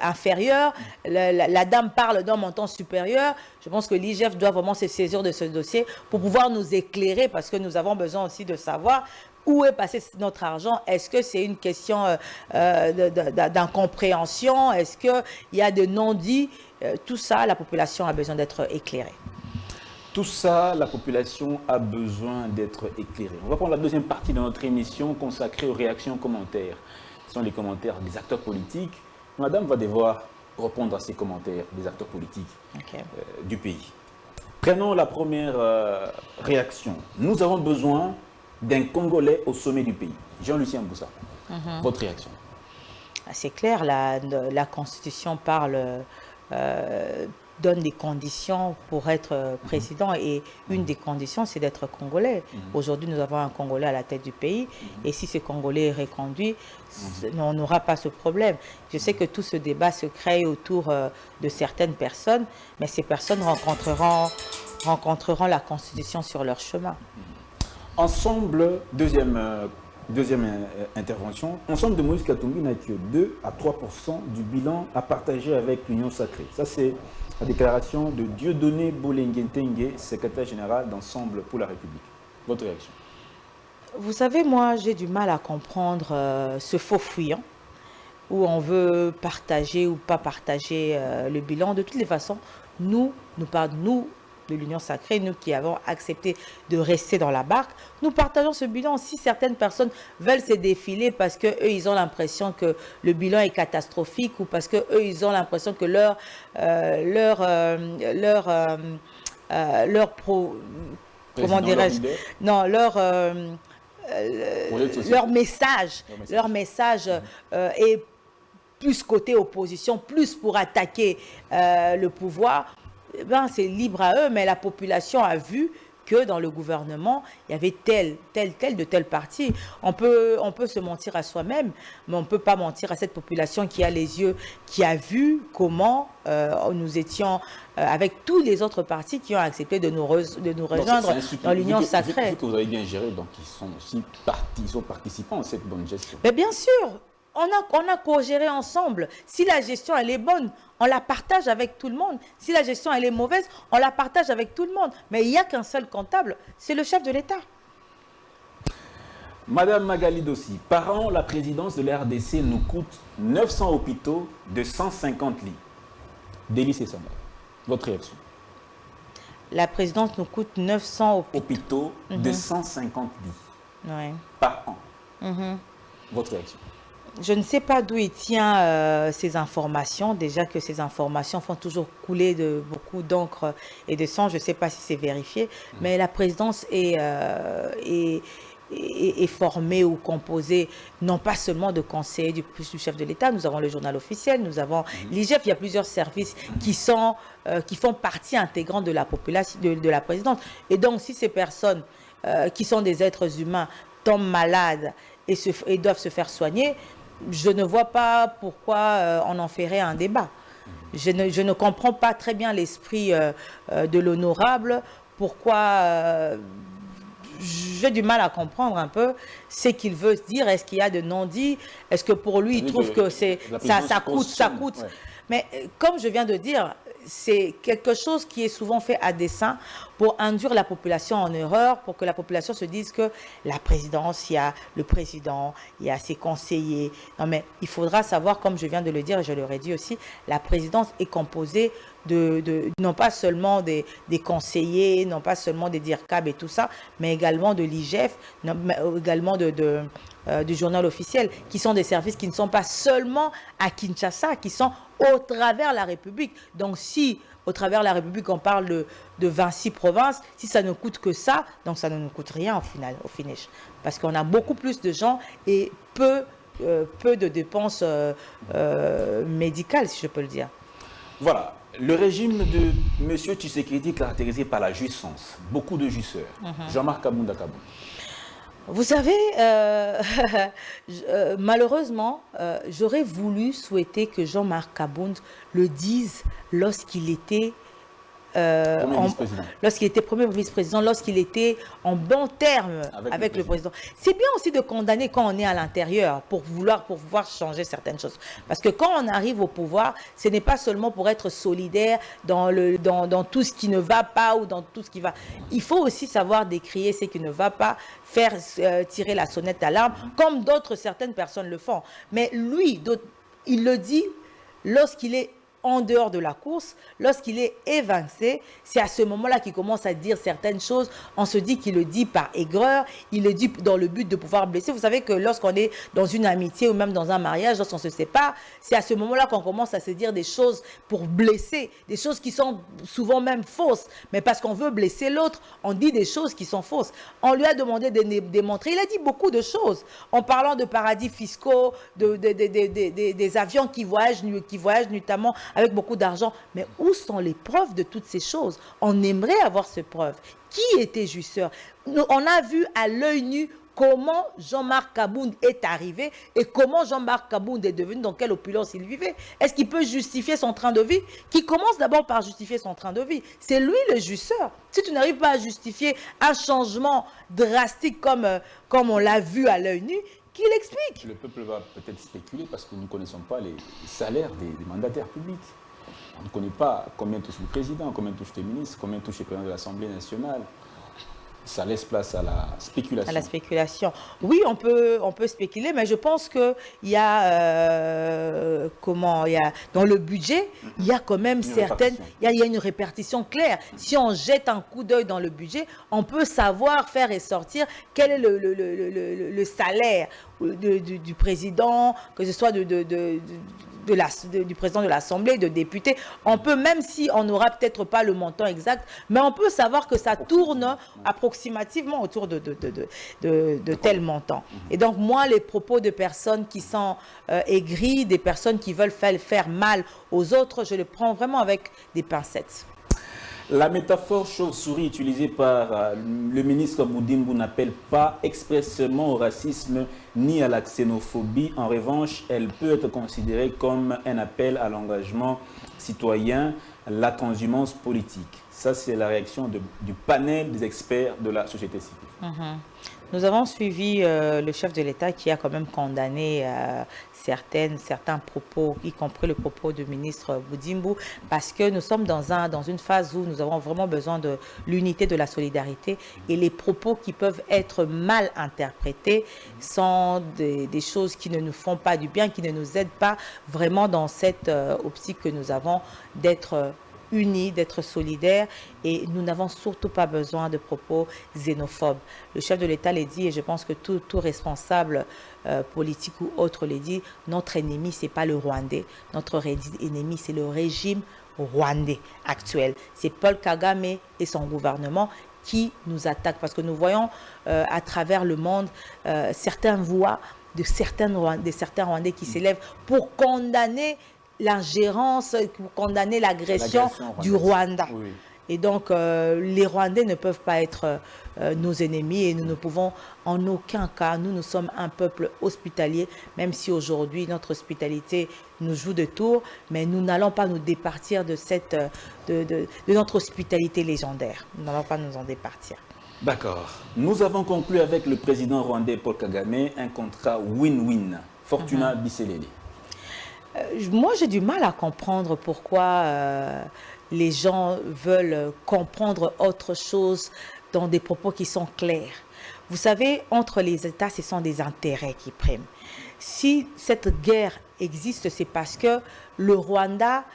inférieur, la dame parle d'un montant supérieur. Je pense que l'IGF doit vraiment se saisir de ce dossier pour pouvoir nous éclairer, parce que nous avons besoin aussi de savoir où est passé notre argent. Est-ce que c'est une question d'incompréhension? Est-ce qu'il y a de non-dits? Tout ça, la population a besoin d'être éclairée. Tout ça, la population a besoin d'être éclairée. On va prendre la deuxième partie de notre émission consacrée aux réactions, commentaires. Ce sont les commentaires des acteurs politiques. Madame va devoir répondre à ces commentaires des acteurs politiques du pays. Prenons la première réaction. Nous avons besoin d'un Congolais au sommet du pays. Jean-Lucien Mboussa, votre réaction? C'est clair, la Constitution donne des conditions pour être président et une des conditions, c'est d'être Congolais. Aujourd'hui, nous avons un Congolais à la tête du pays et si ce Congolais est reconduit, on n'aura pas ce problème. Je sais que tout ce débat se crée autour de certaines personnes, mais ces personnes rencontreront la Constitution sur leur chemin. Ensemble, deuxième intervention, ensemble de Moïse Katumbi n'a que 2 à 3% du bilan à partager avec l'Union sacrée. Ça, c'est la déclaration de Dieudonné Bolenguentenge, secrétaire général d'Ensemble pour la République. Votre réaction? Vous savez, moi, j'ai du mal à comprendre ce faux fuyant où on veut partager ou pas partager le bilan. De toutes les façons, nous de l'Union sacrée, nous qui avons accepté de rester dans la barque, nous partageons ce bilan. Si certaines personnes veulent se défiler parce qu'eux, ils ont l'impression que le bilan est catastrophique ou parce qu'eux, ils ont l'impression que leur message est plus côté opposition, plus pour attaquer le pouvoir, ben, c'est libre à eux, mais la population a vu que dans le gouvernement, il y avait tel parti. On peut se mentir à soi-même, mais on ne peut pas mentir à cette population qui a les yeux, qui a vu comment nous étions avec tous les autres partis qui ont accepté de nous rejoindre dans l'Union sacrée. Vu que vous avez bien géré, donc ils sont aussi participants à cette bonne gestion. Mais bien sûr, on a co-géré ensemble. Si la gestion elle est bonne, on la partage avec tout le monde. Si la gestion elle est mauvaise, on la partage avec tout le monde. Mais il n'y a qu'un seul comptable, c'est le chef de l'État. Madame Magali Dossi, par an, la présidence de la RDC nous coûte 900 hôpitaux de 150 lits. Délice et Sama, votre réaction? La présidence nous coûte 900 hôpitaux de 150 lits par an. Votre réaction? Je ne sais pas d'où il tient ces informations. Déjà que ces informations font toujours couler beaucoup d'encre et de sang. Je ne sais pas si c'est vérifié. Mais la présidence est formée ou composée non pas seulement de conseillers du chef de l'État. Nous avons le journal officiel, nous avons l'IGF. Il y a plusieurs services qui font partie intégrante de la population, de la présidence. Et donc, si ces personnes qui sont des êtres humains tombent malades et doivent se faire soigner, je ne vois pas pourquoi on en ferait un débat. Je ne comprends pas très bien l'esprit de l'honorable. Pourquoi j'ai du mal à comprendre un peu ce qu'il veut dire. Est-ce qu'il y a de non-dits? Est-ce que pour lui, il trouve que ça coûte? Ouais. Mais comme je viens de dire, c'est quelque chose qui est souvent fait à dessein pour induire la population en erreur, pour que la population se dise que la présidence, il y a le président, il y a ses conseillers. Non, mais il faudra savoir, comme je viens de le dire et je l'aurais dit aussi, la présidence est composée non pas seulement des conseillers, non pas seulement des DIRCAB et tout ça, mais également de l'IGF, également du journal officiel, qui sont des services qui ne sont pas seulement à Kinshasa, qui sont au travers de la République. Donc si au travers de la République on parle de 26 provinces, si ça ne coûte que ça, donc ça ne nous coûte rien au finish. Parce qu'on a beaucoup plus de gens et peu de dépenses médicales, si je peux le dire. Voilà. Le régime de M. Tshisekedi est caractérisé par la jouissance. Beaucoup de jouisseurs. Jean-Marc Kabounda Kabounda. Vous savez, malheureusement, j'aurais voulu souhaiter que Jean-Marc Kabounda le dise lorsqu'il était premier vice-président, lorsqu'il était en bon terme avec le président. C'est bien aussi de condamner quand on est à l'intérieur pour pouvoir changer certaines choses. Parce que quand on arrive au pouvoir, ce n'est pas seulement pour être solidaire dans tout ce qui ne va pas ou dans tout ce qui va. Il faut aussi savoir décrier ce qui ne va pas, faire tirer la sonnette d'alarme, comme certaines personnes le font. Mais lui, il le dit lorsqu'il est en dehors de la course, lorsqu'il est évincé, c'est à ce moment-là qu'il commence à dire certaines choses. On se dit qu'il le dit par aigreur, il le dit dans le but de pouvoir blesser. Vous savez que lorsqu'on est dans une amitié ou même dans un mariage, lorsqu'on se sépare, c'est à ce moment-là qu'on commence à se dire des choses pour blesser, des choses qui sont souvent même fausses. Mais parce qu'on veut blesser l'autre, on dit des choses qui sont fausses. On lui a demandé de démontrer. Il a dit beaucoup de choses en parlant de paradis fiscaux, des avions qui voyagent notamment avec beaucoup d'argent. Mais où sont les preuves de toutes ces choses? On aimerait avoir ces preuves. Qui était Jusseur? On a vu à l'œil nu comment Jean-Marc Kabound est arrivé et comment Jean-Marc Kabound est devenu, dans quelle opulence il vivait. Est-ce qu'il peut justifier son train de vie? Qui commence d'abord par justifier son train de vie. C'est lui le Jusseur. Si tu n'arrives pas à justifier un changement drastique comme on l'a vu à l'œil nu, qui l'explique? Le peuple va peut-être spéculer parce que nous ne connaissons pas les salaires des mandataires publics. On ne connaît pas combien touche le président, combien touche les ministres, combien touche le président de l'Assemblée nationale. Ça laisse place à la spéculation. À la spéculation. Oui, on peut spéculer, mais je pense qu'il y a, dans le budget, il y a quand même il y a une répartition claire. Si on jette un coup d'œil dans le budget, on peut savoir faire ressortir quel est le salaire du président, que ce soit du président de l'Assemblée, de députés. On peut, même si on n'aura peut-être pas le montant exact, mais on peut savoir que ça tourne approximativement autour de tel montant. Et donc, moi, les propos de personnes qui sont aigries, des personnes qui veulent faire mal aux autres, je les prends vraiment avec des pincettes. La métaphore chauve-souris utilisée par le ministre Boudimbo n'appelle pas expressément au racisme ni à la xénophobie. En revanche, elle peut être considérée comme un appel à l'engagement citoyen, la transhumance politique. Ça, c'est la réaction du panel des experts de la société civile. Nous avons suivi le chef de l'État qui a quand même condamné certains propos, y compris le propos du ministre Boudimbo, parce que nous sommes dans une phase où nous avons vraiment besoin de l'unité, de la solidarité, et les propos qui peuvent être mal interprétés sont des choses qui ne nous font pas du bien, qui ne nous aident pas vraiment dans cette optique que nous avons d'être unis, d'être solidaires, et nous n'avons surtout pas besoin de propos xénophobes. Le chef de l'État l'a dit, et je pense que tout responsable politique ou autre l'a dit, notre ennemi, ce n'est pas le Rwandais, notre ennemi, c'est le régime rwandais actuel. C'est Paul Kagame et son gouvernement qui nous attaquent, parce que nous voyons à travers le monde certaines voix de certains Rwandais qui s'élèvent pour condamner l'ingérence, pour condamner l'agression du Rwanda. Oui. Et donc, les Rwandais ne peuvent pas être nos ennemis, et nous ne pouvons en aucun cas, nous sommes un peuple hospitalier, même si aujourd'hui notre hospitalité nous joue de tours, mais nous n'allons pas nous départir de notre hospitalité légendaire. Nous n'allons pas nous en départir. D'accord. Nous avons conclu avec le président rwandais Paul Kagame un contrat win-win. Fortuna Bisselele. Moi, j'ai du mal à comprendre pourquoi les gens veulent comprendre autre chose dans des propos qui sont clairs. Vous savez, entre les États, ce sont des intérêts qui priment. Si cette guerre existe, c'est parce que le Rwanda,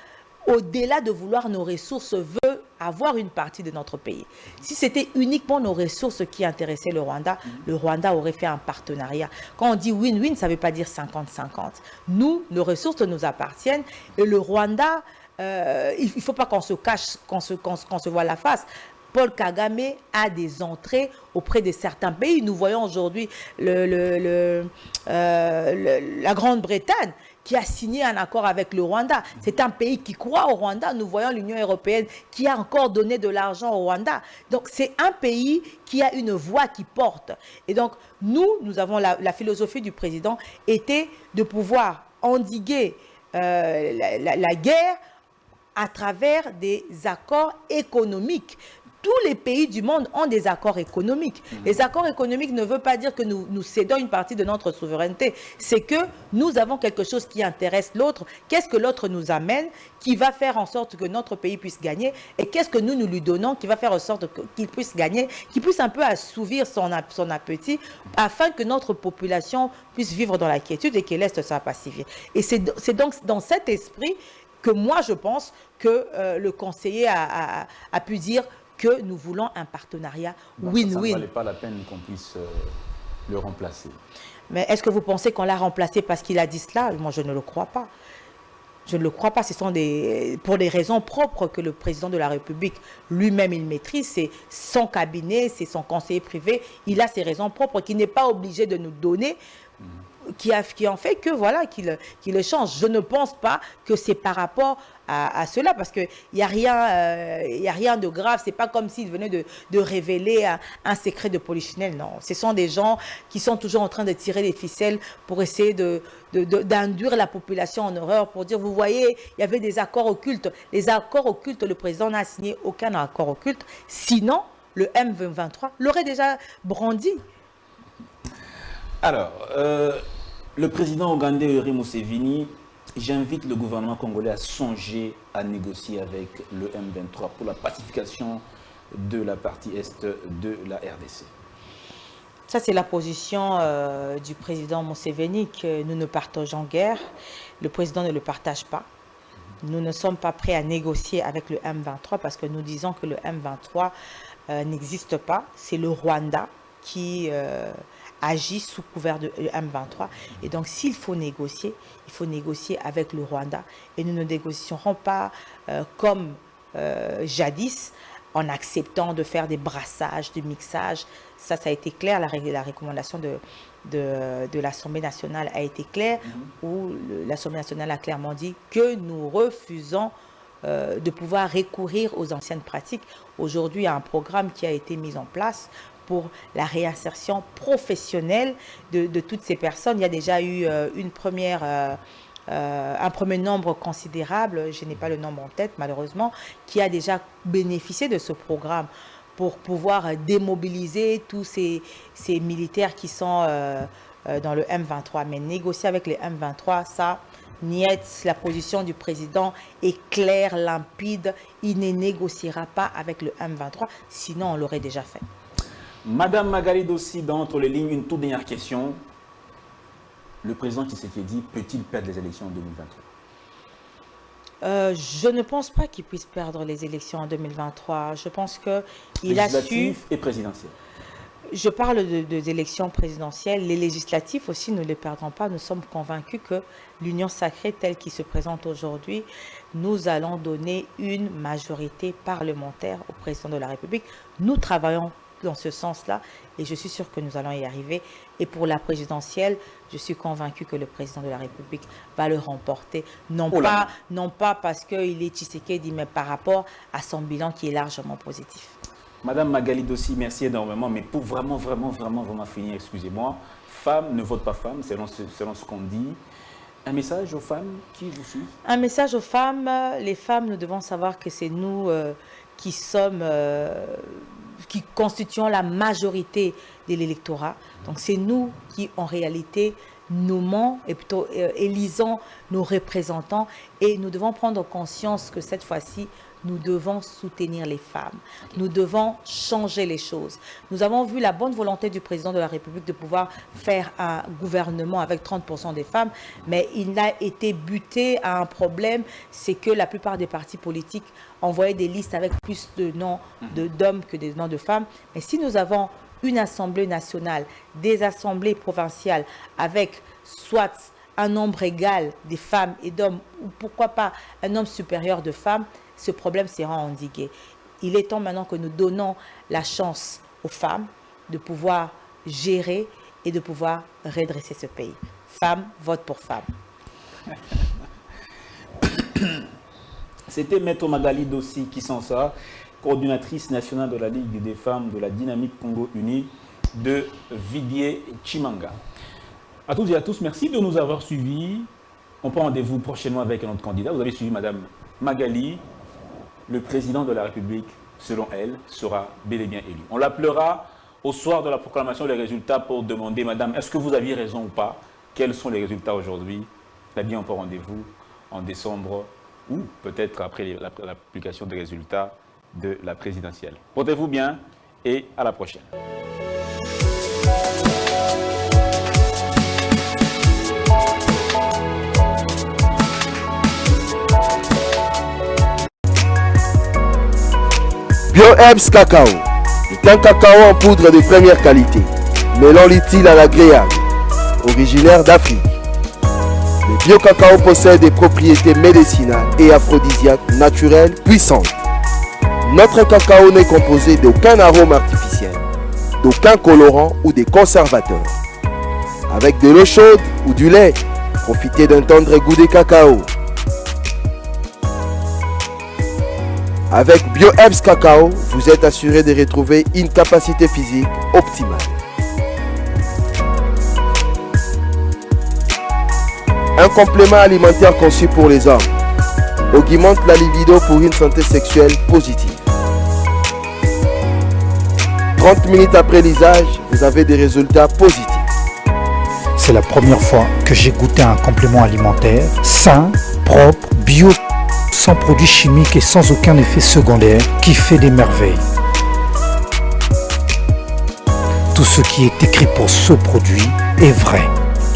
au-delà de vouloir nos ressources, veut avoir une partie de notre pays. Si c'était uniquement nos ressources qui intéressaient le Rwanda aurait fait un partenariat. Quand on dit win-win, ça ne veut pas dire 50-50. Nous, nos ressources nous appartiennent, et le Rwanda, il ne faut pas qu'on se cache, qu'on se voit la face. Paul Kagame a des entrées auprès de certains pays. Nous voyons aujourd'hui la Grande-Bretagne qui a signé un accord avec le Rwanda. C'est un pays qui croit au Rwanda. Nous voyons l'Union européenne qui a encore donné de l'argent au Rwanda. Donc, c'est un pays qui a une voix qui porte. Et donc, nous avons la philosophie du président était de pouvoir endiguer la guerre à travers des accords économiques. Tous les pays du monde ont des accords économiques. Les accords économiques ne veulent pas dire que nous cédons une partie de notre souveraineté. C'est que nous avons quelque chose qui intéresse l'autre. Qu'est-ce que l'autre nous amène qui va faire en sorte que notre pays puisse gagner? Et qu'est-ce que nous lui donnons qui va faire en sorte qu'il puisse gagner, qu'il puisse un peu assouvir son appétit afin que notre population puisse vivre dans la quiétude et que l'Est soit pacifié. Et c'est donc dans cet esprit que moi je pense que le conseiller a pu dire que nous voulons un partenariat win-win. Ça ne valait pas la peine qu'on puisse le remplacer. Mais est-ce que vous pensez qu'on l'a remplacé parce qu'il a dit cela? Moi, je ne le crois pas. Je ne le crois pas. Ce sont pour des raisons propres que le président de la République lui-même, il maîtrise. C'est son cabinet, c'est son conseiller privé. Il a ses raisons propres qu'il n'est pas obligé de nous donner, qui en fait que voilà, qu'il le change. Je ne pense pas que c'est par rapport à cela, parce qu'il n'y a rien de grave. C'est pas comme s'il venait de révéler un secret de Polichinelle. Non, ce sont des gens qui sont toujours en train de tirer les ficelles pour essayer d'induire la population en horreur, pour dire, vous voyez, il y avait des accords occultes. Les accords occultes, le président n'a signé aucun accord occulte. Sinon, le M23 l'aurait déjà brandi. Alors, le président ougandais Yoweri Museveni, j'invite le gouvernement congolais à songer à négocier avec le M23 pour la pacification de la partie est de la RDC. Ça, c'est la position du président Museveni que nous ne partageons guère. Le président ne le partage pas. Nous ne sommes pas prêts à négocier avec le M23 parce que nous disons que le M23 n'existe pas. C'est le Rwanda qui agit sous couvert de M23. Et donc, s'il faut négocier, il faut négocier avec le Rwanda. Et nous ne négocierons pas comme jadis, en acceptant de faire des brassages, des mixages. Ça a été clair, la recommandation de l'Assemblée nationale a été claire, où l'Assemblée nationale a clairement dit que nous refusons de pouvoir recourir aux anciennes pratiques. Aujourd'hui, il y a un programme qui a été mis en place pour la réinsertion professionnelle de toutes ces personnes. Il y a déjà eu un premier nombre considérable, je n'ai pas le nombre en tête malheureusement, qui a déjà bénéficié de ce programme pour pouvoir démobiliser tous ces militaires qui sont dans le M23. Mais négocier avec les M23, ça, niet, la position du président est claire, limpide, il ne négociera pas avec le M23, sinon on l'aurait déjà fait. Madame Magali Dossi, d'entre les lignes, une toute dernière question. Le président Tshisekedi peut-il perdre les élections en 2023? Je ne pense pas qu'il puisse perdre les élections en 2023. Je pense qu'il a su... Législatives et présidentielles. Je parle des élections présidentielles. Les législatives aussi, nous ne les perdrons pas. Nous sommes convaincus que l'union sacrée telle qu'il se présente aujourd'hui, nous allons donner une majorité parlementaire au président de la République. Nous travaillons dans ce sens-là et je suis sûr que nous allons y arriver. Et pour la présidentielle, je suis convaincu que le président de la République va le remporter, non pas parce qu'il est Tshisekedi, mais par rapport à son bilan qui est largement positif. Madame Magali Dossi, merci énormément, mais pour vraiment finir, excusez-moi, femme ne vote pas femme, selon ce qu'on dit. Un message aux femmes qui vous suivent? Un message aux femmes, les femmes, nous devons savoir que c'est nous qui constituons la majorité de l'électorat. Donc c'est nous qui, en réalité, nommons et plutôt élisons nos représentants et nous devons prendre conscience que cette fois-ci, nous devons soutenir les femmes. Nous devons changer les choses. Nous avons vu la bonne volonté du président de la République de pouvoir faire un gouvernement avec 30% des femmes, mais il a été buté à un problème, c'est que la plupart des partis politiques envoyaient des listes avec plus de noms d'hommes que des noms de femmes. Mais si nous avons une assemblée nationale, des assemblées provinciales avec soit un nombre égal des femmes et d'hommes, ou pourquoi pas un nombre supérieur de femmes, ce problème sera endigué. Il est temps maintenant que nous donnons la chance aux femmes de pouvoir gérer et de pouvoir redresser ce pays. Femmes, vote pour femmes. C'était Maître Magali Dossi Kisansa, coordinatrice nationale de la Ligue des femmes de la Dynamique Congo Unie de Vidier Chimanga. À toutes et à tous, merci de nous avoir suivis. On prend rendez-vous prochainement avec un autre candidat. Vous avez suivi Madame Magali. Le président de la République, selon elle, sera bel et bien élu. On l'appellera au soir de la proclamation des résultats pour demander, Madame, est-ce que vous aviez raison ou pas? Quels sont les résultats aujourd'hui? Eh bien, on prend rendez-vous en décembre ou peut-être après la publication des résultats de la présidentielle. Portez-vous bien et à la prochaine. BioHerbs Cacao est un cacao en poudre de première qualité, mêlant l'utile à l'agréable, originaire d'Afrique. Le bio-cacao possède des propriétés médicinales et aphrodisiaques naturelles puissantes. Notre cacao n'est composé d'aucun arôme artificiel, d'aucun colorant ou des conservateurs. Avec de l'eau chaude ou du lait, profitez d'un tendre goût de cacao. Avec BioHerbs Cacao, vous êtes assuré de retrouver une capacité physique optimale. Un complément alimentaire conçu pour les hommes augmente la libido pour une santé sexuelle positive. 30 minutes après l'usage, vous avez des résultats positifs. C'est la première fois que j'ai goûté un complément alimentaire sain, propre, bio, sans produits chimiques et sans aucun effet secondaire qui fait des merveilles. Tout ce qui est écrit pour ce produit est vrai.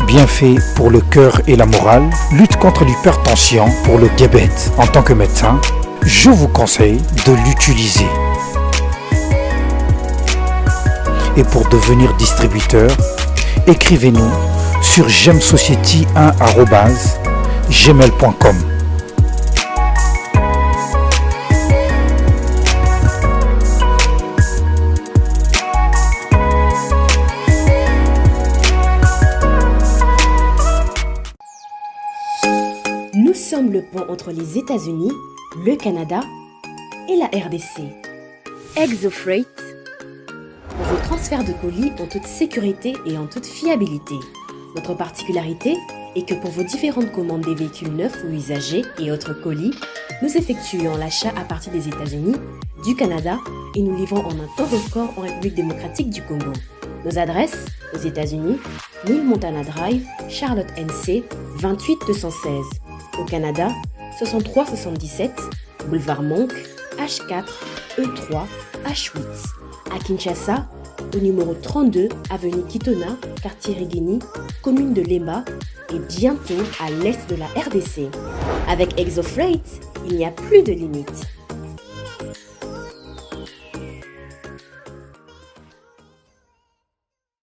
Bienfait pour le cœur et la morale, lutte contre l'hypertension, pour le diabète. En tant que médecin, je vous conseille de l'utiliser. Et pour devenir distributeur, écrivez-nous sur gemsociety1@gmail.com. Nous sommes le pont entre les États-Unis, le Canada et la RDC. ExoFreight, pour vos transferts de colis en toute sécurité et en toute fiabilité. Notre particularité est que pour vos différentes commandes des véhicules neufs ou usagés et autres colis, nous effectuons l'achat à partir des États-Unis, du Canada et nous livrons en un temps record en République démocratique du Congo. Nos adresses aux États-Unis, 1000 Montana Drive, Charlotte NC, 28216. Au Canada, 6377, Boulevard Monk, H4, E3, H8. À Kinshasa, au numéro 32, avenue Kitona, quartier Rigini, commune de Lemba et bientôt à l'est de la RDC. Avec ExoFreight, il n'y a plus de limites.